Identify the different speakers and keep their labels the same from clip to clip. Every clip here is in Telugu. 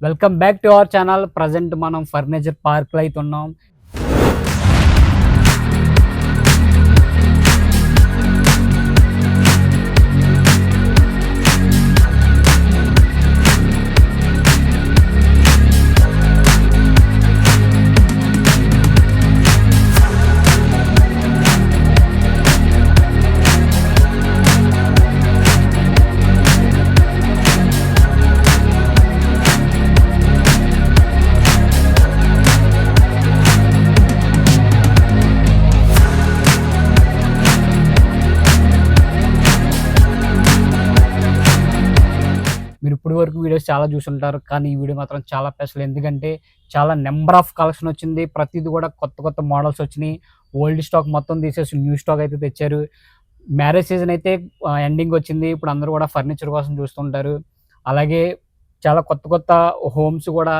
Speaker 1: Welcome back to our channel. Present మనం ఫర్నిచర్ పార్క్లో అయితే ఉన్నాం. మీరు ఇప్పటి వరకు వీడియోస్ చాలా చూసుంటారు, కానీ ఈ వీడియో మాత్రం చాలా స్పెషల్. ఎందుకంటే చాలా నెంబర్ ఆఫ్ కలెక్షన్ వచ్చింది. ప్రతిది కూడా కొత్త కొత్త మోడల్స్ వచ్చినాయి. ఓల్డ్ స్టాక్ మొత్తం తీసేసి న్యూ స్టాక్ అయితే తెచ్చారు. మ్యారేజ్ సీజన్ అయితే ఎండింగ్ వచ్చింది. ఇప్పుడు అందరూ కూడా ఫర్నిచర్ కోసం చూస్తుంటారు. అలాగే చాలా కొత్త కొత్త హోమ్స్ కూడా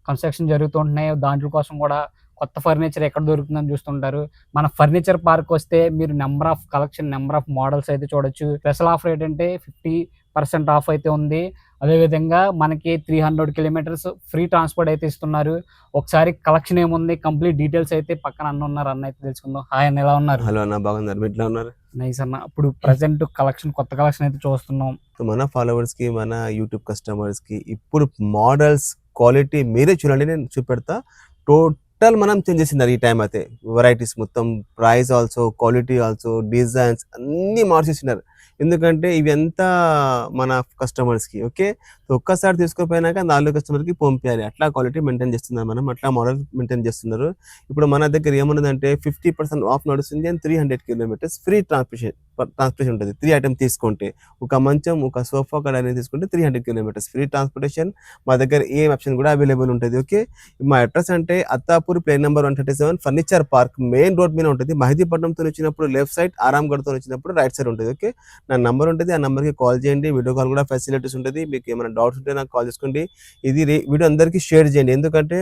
Speaker 1: కన్స్ట్రక్షన్ జరుగుతుంటున్నాయి. దాంట్లో కోసం కూడా కొత్త ఫర్నిచర్ ఎక్కడ దొరుకుతుందని చూస్తుంటారు. మన ఫర్నిచర్ పార్క్ వస్తే మీరు number of collection, number of models అయితే చూడొచ్చు. స్పెషల్ ఆఫర్ ఏంటంటే 50% ఆఫ్ అయితే ఉంది. అదేవిధంగా మనకి 300 కిలోమీటర్స్ ఫ్రీ ట్రాన్స్పోర్ట్ అయితే ఇస్తున్నారు. ఒకసారి కలెక్షన్ ఏముంది, కంప్లీట్ డీటెయిల్స్ అయితే పక్కన అన్న ఉన్నారు. అన్న అయితే తెలుసుకుందాం. హాయ్ అన్న, ఎలా ఉన్నారు?
Speaker 2: హలో అన్న, బాగున్నారు. మీరు ఎట్లా ఉన్నారు?
Speaker 1: నైస్ అన్న. ఇప్పుడు ప్రజెంట్ కలెక్షన్, కొత్త కలెక్షన్ అయితే చూస్తున్నాం.
Speaker 2: మన ఫాలోవర్స్ కి, మన యూట్యూబ్ కస్టమర్స్ కి ఇప్పుడు మోడల్స్ క్వాలిటీ మీరే చూడండి, నేను చూపెడతా. టోటల్ మనం చేంజ్ చేసినారు ఈ టైం అయితే. వెరైటీస్ మొత్తం, price also, quality also, designs అన్ని మార్చేసినారు. ఎందుకంటే ఇవి ఎంత మన కస్టమర్స్కి ఓకే. ఒక్కసారి తీసుకోపోయినాక 4 కస్టమర్కి పంపించాలి. అట్లా క్వాలిటీ మెయింటైన్ చేస్తున్నారు మనం, అట్లా మోడల్ మెయింటైన్ చేస్తున్నారు. ఇప్పుడు మన దగ్గర ఏమున్నదంటే 50% ఆఫ్ నడుస్తుంది అండ్ 300 కిలోమీటర్స్ ఫ్రీ ట్రాన్స్పోర్టేషన్ ఉంటుంది. 3 ఐటమ్ తీసుకుంటే, ఒక మంచం, ఒక సోఫా కడ అనేది తీసుకుంటే 300 కిలోమీటర్స్ ఫ్రీ ట్రాన్స్పోర్టేషన్. మా దగ్గర ఏం ఆప్షన్ కూడా అవైలబుల్ ఉంటుంది ఓకే. మా అడ్రస్ అంటే అత్తాపూర్, ప్లేన్ number 137, furniture park main road మీద ఉంటుంది. మహిదీపట్నంతో వచ్చినప్పుడు లెఫ్ట్ సైడ్, ఆరాంగఢ్తో వచ్చినప్పుడు రైట్ సైడ్ ఉంటుంది ఓకే. నా నంబర్ ఉంటుంది, ఆ నెంబర్కి కాల్ చేయండి. వీడియో కాల్ కూడా ఫెసిలిటీస్ ఉంటుంది. మీకు ఏమైనా డౌట్స్ ఉంటే నాకు కాల్ చేసుకోండి. ఇది వీడియో అందరికీ షేర్ చేయండి. ఎందుకంటే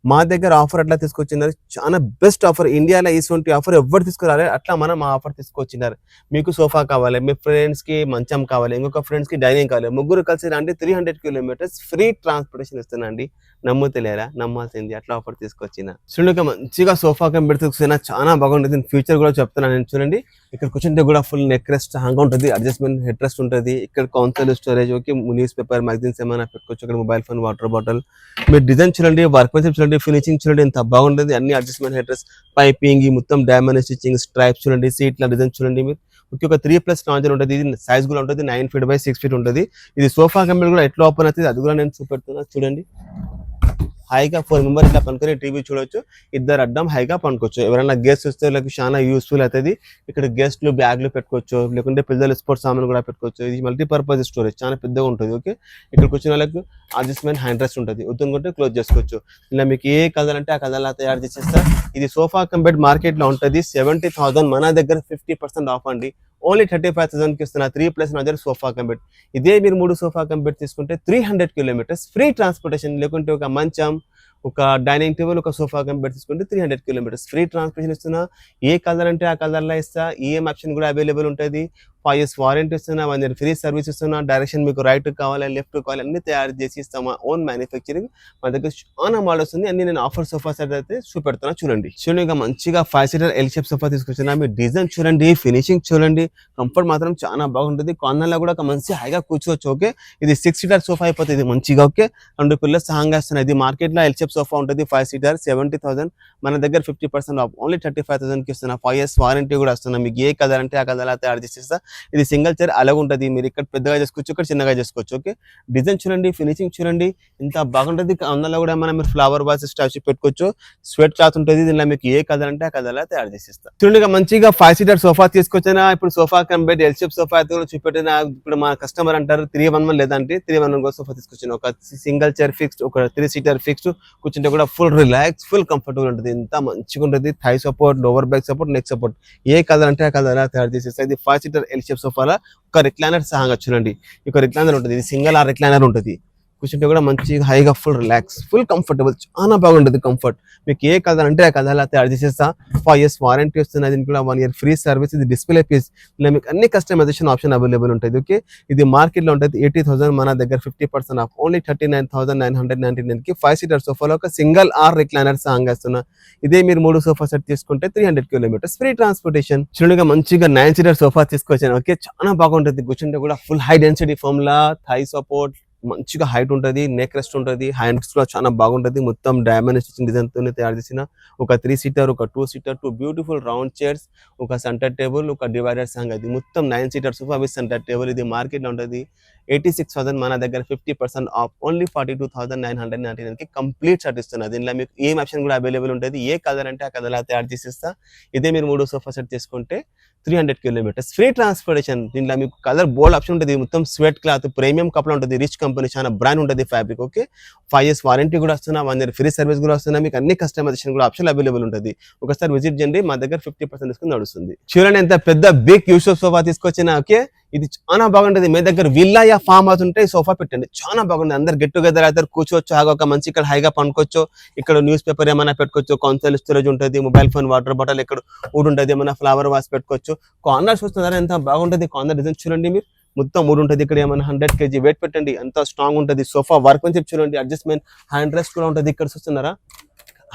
Speaker 2: మా దగ్గర ఆఫర్ అట్లా తీసుకొచ్చినారు. చాలా బెస్ట్ ఆఫర్. ఇండియాలో ఇటువంటి ఆఫర్ ఎవరు తీసుకురాలి, అట్లా మనం ఆ ఆఫర్ తీసుకొచ్చినారు. మీకు సోఫా కావాలి, మీ ఫ్రెండ్స్కి మంచం కావాలి, ఇంకొక ఫ్రెండ్స్కి డైనింగ్ కావాలి, ముగ్గురు కలిసి రండి. 300 కిలోమీటర్స్ ఫ్రీ ట్రాన్స్పోర్టేషన్ ఇస్తానండి. నమ్ముతలేరా? నమ్మాల్సింది. అట్లా ఆఫర్ తీసుకొచ్చిన. చూడక మంచిగా సోఫా కంపెనీ తీసుకున్నా చాలా బాగుంటుంది. ఫ్యూచర్ కూడా చెప్తున్నాను నేను. చూడండి, ఇక్కడ కూర్చుంటే కూడా ఫుల్ నెక్ రెస్ట్ హాంగా ఉంటుంది, అడ్జస్ట్మెంట్ హెడ్ రెస్ట్ ఉంటుంది. ఇక్కడ council storage okay, news paper, magazines ఏమైనా పెట్టుకోవచ్చు. ఇక్కడ మొబైల్ ఫోన్, వాటర్ బాటిల్. మీరు డిజైన్ చూడండి, వర్క్ మెన్షిప్ చూడండి, ఫినిషింగ్ చూడండి, ఎంత బాగుంటుంది. అన్ని అడ్జస్ట్మెంట్ హెడ్ రెస్ట్, పైపింగ్, మొత్తం డైమండ్ స్టిచ్చింగ్, స్ట్రైప్స్ చూడండి, సీట్ల డిజైన్ చూడండి. మీరు ఓకే, ఒక 3+ లాంజర్ ఉంటుంది. ఇది సైజ్ కూడా ఉంటుంది, 9 feet by 6 feet ఉంటుంది. ఇది సోఫా కంపెనీ కూడా ఎట్లా ఓపెన్ అవుతుంది అది కూడా నేను చూపెడుతున్నా. చూడండి, హాయిగా 4 మెంబర్ ఇట్లా పనుకొని టీవీ చూడొచ్చు. ఇద్దరు అడ్డం హాయిగా పనుకోవచ్చు. ఎవరైనా గెస్ట్ వస్తే వాళ్ళకి చాలా యూస్ఫుల్ అవుతుంది. ఇక్కడ గెస్ట్లు బ్యాగ్లు పెట్టుకోవచ్చు, లేకుంటే పిల్లలు స్పోర్ట్స్ సామాన్ కూడా పెట్టుకోవచ్చు. ఇది మల్టీపర్పస్ స్టోరేజ్, చాలా పెద్దగా ఉంటుంది ఓకే. ఇక్కడికి వచ్చిన వాళ్ళకి అడ్జస్ట్మెంట్ హ్యాండ్ రెస్ట్ ఉంటుంది, వద్దుకుంటే క్లోజ్ చేసుకోవచ్చు. ఇలా మీకు ఏ కలర్ అంటే ఆ కలర్లా తయారు చేసేస్తా. ఇది సోఫా కంపెనీ మార్కెట్లో ఉంటుంది 70,000, మన దగ్గర 50% ఆఫ్ అండి. ఓన్లీ 35,000కి ఇస్తున్నా. 3+ లాంజర్ సోఫా కంపెనీ. ఇదే మీరు 3 సోఫా కంపెనీ తీసుకుంటే 300 కిలోమీటర్స్ ఫ్రీ ట్రాన్స్పోర్టేషన్. లేకుంటే ఒక మంచం, ఒక డైనింగ్ టేబుల్, ఒక సోఫా కంపెనీ తీసుకుంటే 300 కిలోమీటర్స్ ఫ్రీ ట్రాన్స్పోర్టేషన్ ఇస్తున్నా. ఏ కలర్ అంటే ఆ కలర్లో ఇస్తా. ఈఎం ఆప్షన్ కూడా అవైలబుల్ ఉంటుంది. 5 years వారంటీ ఇస్తున్నా, 1 year ఫ్రీ సర్వీస్ ఇస్తున్నా. డైరెక్షన్ మీకు రైట్ కావాలి, లెఫ్ట్ కావాలి, అన్ని తయారు చేసి ఇస్తామా. Own manufacturing. మా దగ్గర చాలా మోడల్స్ ఉంది. అన్ని నేను ఆఫర్ సోఫా సెట్ అయితే చూపెడుతున్నా. చూడండి, ఇక మంచిగా 5 seater ఎల్ షేప్ సోఫా తీసుకొచ్చినా. మీరు డిజైన్ చూడండి, ఫినిషింగ్ చూడండి, కంఫర్ట్ మాత్రం చాలా బాగుంటుంది. కార్నర్లో కూడా ఒక మంచి హైగా కూర్చోవచ్చు ఓకే. ఇది 6 seater సోఫా అయిపోతుంది మంచిగా ఓకే. 2 పిల్లర్స్ హాంగా వస్తున్నాయి. ఇది మార్కెట్లో ఎల్ షేప్ సోఫా ఉంటుంది 5 seater, 70,000. మన దగ్గర 50% ఆఫ్, ఓన్లీ 35,000కి ఇస్తున్నా. 5 years వారంటీ కూడా వస్తున్నా. మీకు ఏ కలర్ అంటే ఆ కలర్ తయారు చేసేస్తా. ఇది సింగిల్ చైర్ అలాగ ఉంటుంది. మీరు ఇక్కడ పెద్దగా చేసుకోవచ్చు, ఇక్కడ చిన్నగా చేసుకోవచ్చు ఓకే. డిజైన్ చూడండి, ఫినిషింగ్ చూడండి, ఎంత బాగుంటుంది. అందులో కూడా మనం మీరు ఫ్లవర్ వాస్ స్టాచ్యూ పెట్టుకోవచ్చు. స్వెట్ క్లాత్ ఉంటుంది. దీనిలో మీకు ఏ కలర్ అంటే ఆ కలర్ తయారు చేసేస్తా. చూడండి, మంచిగా 5 seater సోఫా తీసుకొచ్చినా. ఇప్పుడు sofa company L shape sofa అయితే చూపెట్టిన. ఇప్పుడు మా కస్టమర్ అంటారు 311 లేదంటే 311 సోఫా తీసుకొచ్చిన. ఒక సింగిల్ చైర్ ఫిక్స్డ్, ఒక 3 seater ఫిక్స్డ్. కూర్చుంటే కూడా ఫుల్ రిలాక్స్, ఫుల్ కంఫర్టబుల్ ఉంటుంది. ఎంత మంచిగా ఉంటుంది. Thigh support, lower back support, neck support. ఏ కలర్ అంటే ఆ కలర్ తయారు చేసేస్తా. ఇది 5 seater ఎల్ షేప్ సోఫాలో ఒక రిక్లైనర్ సహాగా చూడండి. ఒక రిక్లైనర్ ఉంటుంది. ఇది సింగిల్ ఆ రిక్లైనర్ ఉంటుంది. కూర్చుంటే కూడా మంచి హైగా ఫుల్ రిలాక్స్ ఫుల్ కంఫర్టబుల్ చాలా బాగుంటుంది కంఫర్ట్. మీకు ఏ కలర్ అంటే ఆ కలర్ తయారు చేసేస్తా. 5 years వారంటీ వస్తుంది, దీనికి కూడా 1 year ఫ్రీ సర్వీస్. ఇది డిస్ప్లే పీస్, ఇలా మీకు అన్ని కస్టమైజేషన్ ఆప్షన్ అవైలబుల్ ఉంటుంది. ఓకే, ఇది మార్కెట్లో ఉంటుంది 80,000, మన దగ్గర 50% ఆఫ్ ఓన్లీ 39,999కి 5-seater సోఫాలో ఒక సింగిల్ ఆర్ రిక్లైనర్ సాంగ్ వేస్తున్నా. ఇదే మీరు 3 సోఫా సెట్ తీసుకుంటే 300 kilometers ఫ్రీ ట్రాన్స్పోర్టేషన్. చూడగా మంచిగా 9-seater సోఫా తీసుకొచ్చాను. ఓకే, చాలా బాగుంటుంది, కూర్చుంటే కూడా full high density formula, thigh support, మంచిగా హైట్ ఉంటుంది, నెక్ రెస్ట్ ఉంటుంది, హ్యాండ్స్ కూడా చాలా బాగుంటుంది. మొత్తం డైమండ్ స్టిచింగ్ డిజైన్ తోనే తయారు చేసిన ఒక 3-seater, ఒక 2-seater, 2 బ్యూటిఫుల్ రౌండ్ చైర్స్, ఒక సెంటర్ టేబుల్, ఒక డివైడర్ సాంగ్. అది మొత్తం 9-seater sofa with centre table. ఇది మార్కెట్ లో ఉంటుంది 86,000, మన దగ్గర 50% ఆఫ్ ఓన్లీ 42,999కి కంప్లీట్ సెట్ ఇస్తున్నా. దీనిలో మీకు ఏం ఆప్షన్ కూడా అవైలబుల్ ఉంటుంది. ఏ కలర్ అంటే ఆ కలర్ తయారు చేసిస్తా. ఇదే మీరు 3 సోఫా సెట్ తీసుకుంటే 300 kilometers ఫ్రీ ట్రాన్స్పోర్టేషన్. దీంట్లో మీకు కలర్ బోల్డ్ ఆప్షన్ ఉంటుంది. మొత్తం స్వెట్ క్లాత్, ప్రీమియం కపడా ఉంటుంది, రిచ్ కంపెనీ, చాలా బ్రాండ్ ఉంటుంది ఫ్యాబ్రిక్. ఓకే, 5 years వారంటీ కూడా వస్తున్నా, 1 year ఫ్రీ సర్వీస్ కూడా వస్తున్నా. మీకు అన్ని కస్టమైజేషన్ కూడా ఆప్షన్ అవైలబుల్ ఉంటుంది. ఒకసారి విజిట్ చేయండి, మా దగ్గర 50% డిస్కౌంట్ నడుస్తుంది. చూడండి ఎంత పెద్ద బిగ్ యూసఫ్ సోఫా తీసుకొచ్చినా. ఓకే, ఇది చాలా బాగుంటుంది. మీ దగ్గర విల్లా యా ఫామ్ హౌస్ ఉంటే ఈ సోఫా పెట్టండి, చాలా బాగుంటుంది. అందరు గెట్ టుగెదర్ అవుతారు, కూర్చోవచ్చు, ఒక మంచి ఇక్కడ హైగా పండుకోవచ్చు. ఇక్కడ న్యూస్ పేపర్ ఏమైనా పెట్టుకోవచ్చు, కౌన్సిల్ స్టోరేజ్ ఉంటుంది, మొబైల్ ఫోన్, వాటర్ బాటిల్, ఇక్కడ వుడ్ ఉంటుంది, ఏమైనా ఫ్లవర్ వాస్ పెట్టుకోవచ్చు. కార్నర్స్ వస్తున్నారా ఎంత బాగుంటుంది, కార్నర్ డిజైన్ చూడండి మీరు, మొత్తం వుడ్ ఉంటుంది. ఇక్కడ ఏమైనా 100 kg వెయిట్ పెట్టండి, ఎంత స్ట్రాంగ్ ఉంటుంది. సోఫా వర్క్ అని చెప్పి చూడండి, అడ్జస్ట్మెంట్ హ్యాండ్ రెస్ట్ కూడా ఉంటుంది. ఇక్కడ చూస్తున్నారా,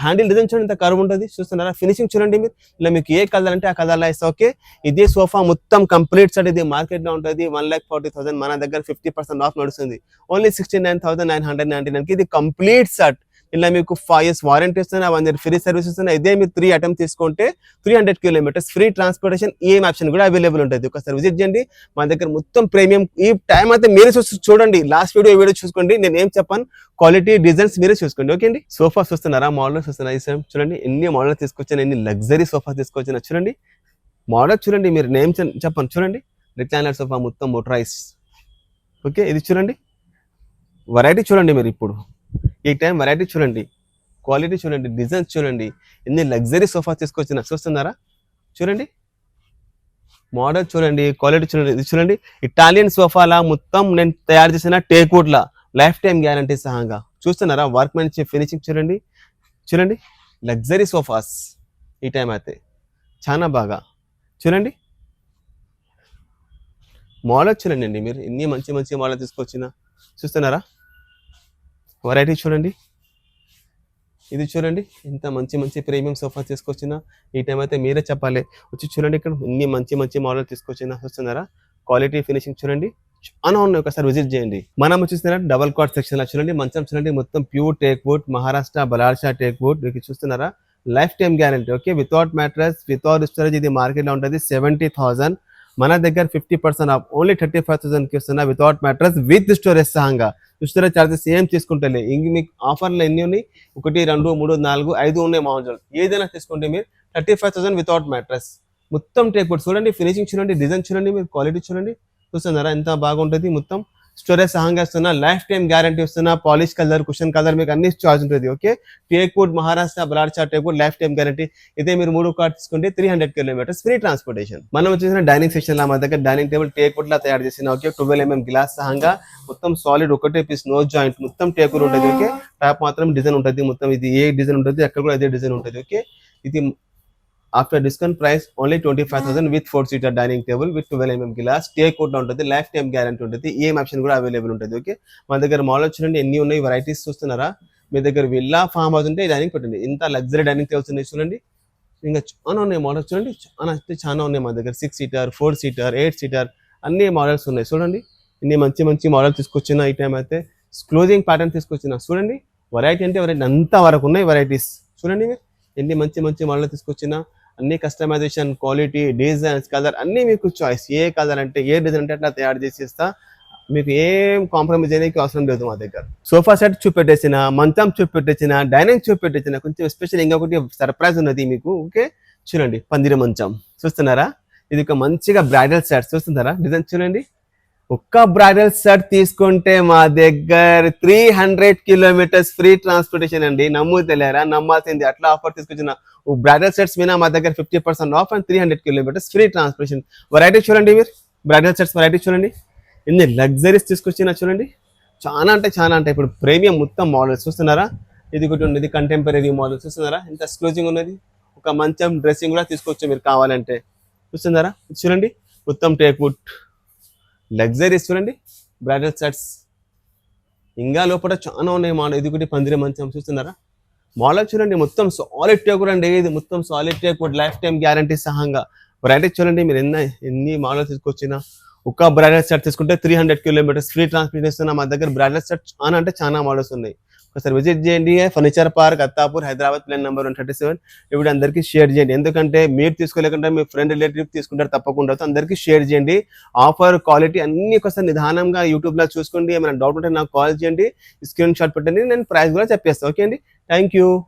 Speaker 2: హ్యాండిల్ డిజైన్ చూడండి ఎంత కర్వ్ ఉంటుంది, చూస్తున్నారా. ఫినిషింగ్ చూడండి మీరు, ఇలా మీకు ఏ కలర్ అంటే ఆ కలర్ ఇస్తా. ఓకే, ఇదే సోఫా మొత్తం కంప్లీట్ సెట్, ఇది మార్కెట్ లో ఉంటుంది 1,40,000, మన దగ్గర 50% ఆఫ్ నడుస్తుంది ఓన్లీ 69,999కి. ఇది కంప్లీట్ సెట్. ఇలా మీకు 5 years వారంటీ ఇస్తున్నా, 1 year ఫ్రీ సర్వీస్ ఇస్తున్నా. ఇదే మీరు 3 items తీసుకుంటే 300 kilometers ఫ్రీ ట్రాన్స్పోర్టేషన్. ఏం ఆప్షన్ కూడా అవైలబుల్ ఉంటుంది. ఒకసారి విజిట్ చేయండి, మా దగ్గర మొత్తం ప్రీమియం. ఈ టైం అయితే మీరే చూడండి, లాస్ట్ వీడియో చూసుకోండి, నేను ఏం చెప్పాను, క్వాలిటీ డిజైన్స్ మీరే చూసుకోండి. ఓకే అండి, సోఫా చూస్తున్నారా, మోడల్స్ చూస్తున్నారా, ఈ చూడండి ఎన్ని మోడల్స్ తీసుకొచ్చాను, ఎన్ని లగ్జరీ సోఫా తీసుకొచ్చిన. చూడండి మోడల్ చూడండి, మీరు నేమ్ చెప్పండి. చూడండి రిక్లైనర్ సోఫా మొత్తం మోటరైజ్. ఓకే, ఇది చూడండి వెరైటీ చూడండి మీరు, ఇప్పుడు ఈ టైం వెరైటీ చూడండి, క్వాలిటీ చూడండి, డిజైన్స్ చూడండి, ఎన్ని లగ్జరీ సోఫా తీసుకొచ్చిన. చూస్తున్నారా, చూడండి మోడల్ చూడండి, క్వాలిటీ చూడండి. ఇది చూడండి ఇటాలియన్ సోఫాలా మొత్తం నేను తయారు చేసిన టేక్వుడ్ లా, లైఫ్ టైం గ్యారంటీ సహాగా. చూస్తున్నారా, వర్క్ మంచి ఫినిషింగ్ చూడండి, చూడండి లగ్జరీ సోఫాస్. ఈ టైం అయితే చాలా బాగా చూడండి, మోడల్ చూడండి అండి మీరు, ఎన్ని మంచి మంచి మోడల్ తీసుకొచ్చిన. చూస్తున్నారా, వెరైటీ చూడండి, ఇది చూడండి ఎంత మంచి మంచి ప్రీమియం సోఫా తీసుకొచ్చిన. ఈ టైం అయితే మీరే చెప్పాలి, వచ్చి చూడండి ఇక్కడ ఎన్ని మంచి మంచి మోడల్ తీసుకొచ్చిన. చూస్తున్నారా, క్వాలిటీ ఫినిషింగ్ చూడండి, చాలా ఉన్నాయి. ఒకసారి విజిట్ చేయండి. మనం చూస్తున్నారా డబల్ కాట్ సెక్షన్ లో చూడండి, మంచం చూడండి మొత్తం pure teak wood, Maharashtra Ballarsha teak wood. మీకు చూస్తున్నారా, life time guarantee. Okay, without mattress, without storage. ఇది మార్కెట్ లో ఉంటుంది 70,000, మన దగ్గర 50% ఆఫ్ ఓన్లీ 35,000కి ఇస్తున్నా, వితౌట్ మ్యాట్రెస్ విత్ స్టోరేజ్ సహంగా. స్టోరేజ్ చార్జెస్ ఏం తీసుకుంటలే. ఇంక మీకు ఆఫర్లు ఎన్ని ఉన్నాయి, 1, 2, 3, 4, 5 ఉన్నాయి మోడల్. ఏదైనా తీసుకుంటే మీరు 35,000 వితౌట్ మ్యాట్రెస్, మొత్తం టేక్ వుడ్. చూడండి ఫినిషింగ్ చూడండి, డిజైన్ చూడండి, మీరు క్వాలిటీ చూడండి. చూస్తున్నారా ఎంత బాగుంటుంది, మొత్తం స్టోరేజ్ సహంగా ఇస్తున్నా, లైఫ్ టైం గ్యారంటీ ఇస్తున్నా. పాలిష్ కలర్, కుషన్ కలర్, మీకు అన్ని చార్జ్ ఉంటుంది. Okay, teak wood, Maharashtra Ballarsha teak wood, life time guarantee. ఇదే మీరు 3 కార్డ్ తీసుకుంటే 300 kilometers ఫ్రీ ట్రాన్స్పోర్టేషన్. మనం వచ్చేసిన డైనింగ్ సెక్షన్ లా, మా దగ్గర డైనింగ్ టేబుల్ టేక్ వుడ్ లా తయారు చేసిన. ఓకే, 12 mm గ్లాస్ సహంగా, మొత్తం సాలిడ్, ఒకటే పీస్, నో జాయింట్, మొత్తం టేక్ వుడ్ ఉంటుంది. ఓకే, టాప్ మాత్రం డిజైన్ ఉంటుంది, మొత్తం ఇది ఏ డిజైన్ ఉంటుంది, అక్కడ కూడా అదే డిజైన్ ఉంటుంది. ఓకే, ఇది after discount price only 25,000 with 4-seater dining table with 12 mm glass, teak wood ఉంటుంది, లైఫ్ టైం గ్యారంటీ ఉంటుంది. ఏం ఆప్షన్ కూడా అవైలబుల్ ఉంటుంది. ఓకే, మా దగ్గర మోడల్ చూడండి ఎన్ని ఉన్నాయి, వెరైటీస్ చూస్తున్నారా. మీ దగ్గర విల్లా ఫామ్ హౌస్ ఉంటే డైనింగ్ పెట్టండి, ఇంత లగ్జరీ డైనింగ్ టేబుల్స్ ఉన్నాయి చూడండి. ఇంకా చాలా ఉన్నాయి మోడల్స్ చూడండి, చాలా ఉన్నాయి మా దగ్గర. 6-seater, 4-seater, 8-seater అన్ని మోడల్స్ ఉన్నాయి. చూడండి ఇన్ని మంచి మంచి మోడల్ తీసుకొచ్చిన. ఈ టైం అయితే క్లోజింగ్ ప్యాటర్న్ తీసుకొచ్చిన. చూడండి వెరైటీ అంటే వెరైటీ అంత వరకు ఉన్నాయి వెరైటీస్. చూడండి ఎన్ని మంచి మంచి మోడల్ తీసుకొచ్చిన. అన్ని కస్టమైజేషన్, క్వాలిటీ, డిజైన్స్, కలర్ అన్ని మీకు చాయిస్. ఏ కలర్ అంటే ఏ డిజైన్ అంటే అట్లా తయారు చేసి ఇస్తా. మీకు ఏం కాంప్రమైజ్ చేయడానికి అవసరం లేదు మా దగ్గర. సోఫా సెట్ చూపెట్టేసిన, మంచం చూపెట్టేసిన, డైనింగ్ చూపెట్టేసిన. కొంచెం స్పెషల్ ఇంకొకటి సర్ప్రైజ్ ఉన్నది మీకు. ఓకే, చూడండి పందిరి మంచం చూస్తున్నారా, ఇది ఒక మంచిగా బ్రైడల్ సెట్. చూస్తున్నారా డిజైన్ చూడండి. ఒక్క బ్రైడల్ సెట్ తీసుకుంటే మా దగ్గర 300 kilometers ఫ్రీ ట్రాన్స్పోర్టేషన్ అండి. నమ్ముతలేరా, నమ్మాల్సింది. అట్లా ఆఫర్ తీసుకొచ్చిన బ్రైడల్ సెట్స్ మీద మా దగ్గర 50% of and 300 kilometers free transportation. Variety చూడండి మీరు, బ్రైడల్ సెట్స్ వెరైటీ చూడండి, ఎన్ని లగ్జరీస్ తీసుకొచ్చిన. చూడండి చాలా అంటే చాలా అంటే ఇప్పుడు ప్రీమియం మొత్తం మోడల్స్ చూస్తున్నారా, ఇది ఒకటి ఉంది, ఇది కంటెంపరీ మోడల్ చూస్తున్నారా, ఎంత ఎక్స్క్లూజివ్ ఉన్నది. ఒక మంచం డ్రెస్సింగ్ కూడా తీసుకోవచ్చు మీరు కావాలంటే. చూస్తున్నారా, ఇది చూడండి మొత్తం టేక్వుడ్ లగ్జరీస్, చూడండి బ్రైడల్ సెట్స్. ఇంకా లోపల చాలా ఉన్నాయి మోడల్. ఇది ఒకటి పందిరి మంచం చూస్తున్నారా, మోడల్ చూడండి మొత్తం సాలిడ్ టేక్వుడ్ అండి. ఇది మొత్తం solid teakwood, life time guarantee సహంగా. వెరైటీస్ చూడండి, మీరు ఎన్ని మోడల్స్ తీసుకొచ్చినా. ఒక బ్రైడల్ సెట్ తీసుకుంటే 300 కిలోమీటర్స్ ఫ్రీ ట్రాన్స్పోర్ట్ ఇస్తున్నా. మా దగ్గర బ్రైడల్ సెట్ చాలా అంటే చాలా మోడల్స్ ఉన్నాయి. ఒకసారి విజిట్ చేయండి. Furniture park, Attapur, Hyderabad, plan number 137. ఇప్పుడు అందరికీ షేర్ చేయండి, ఎందుకంటే మీరు తీసుకోలేకుండా మీ ఫ్రెండ్ రిలేటివ్ తీసుకుంటారు తప్పకుండా. అందరికీ షేర్ చేయండి. ఆఫర్, క్వాలిటీ అన్ని ఒకసారి నిదానంగా యూట్యూబ్లో చూసుకోండి. ఏమైనా డౌట్ ఉంటే నాకు కాల్ చేయండి, స్క్రీన్ షాట్ పెట్టండి, నేను ప్రైస్ కూడా చెప్పేస్తాను. ఓకే అండి, థ్యాంక్ యూ.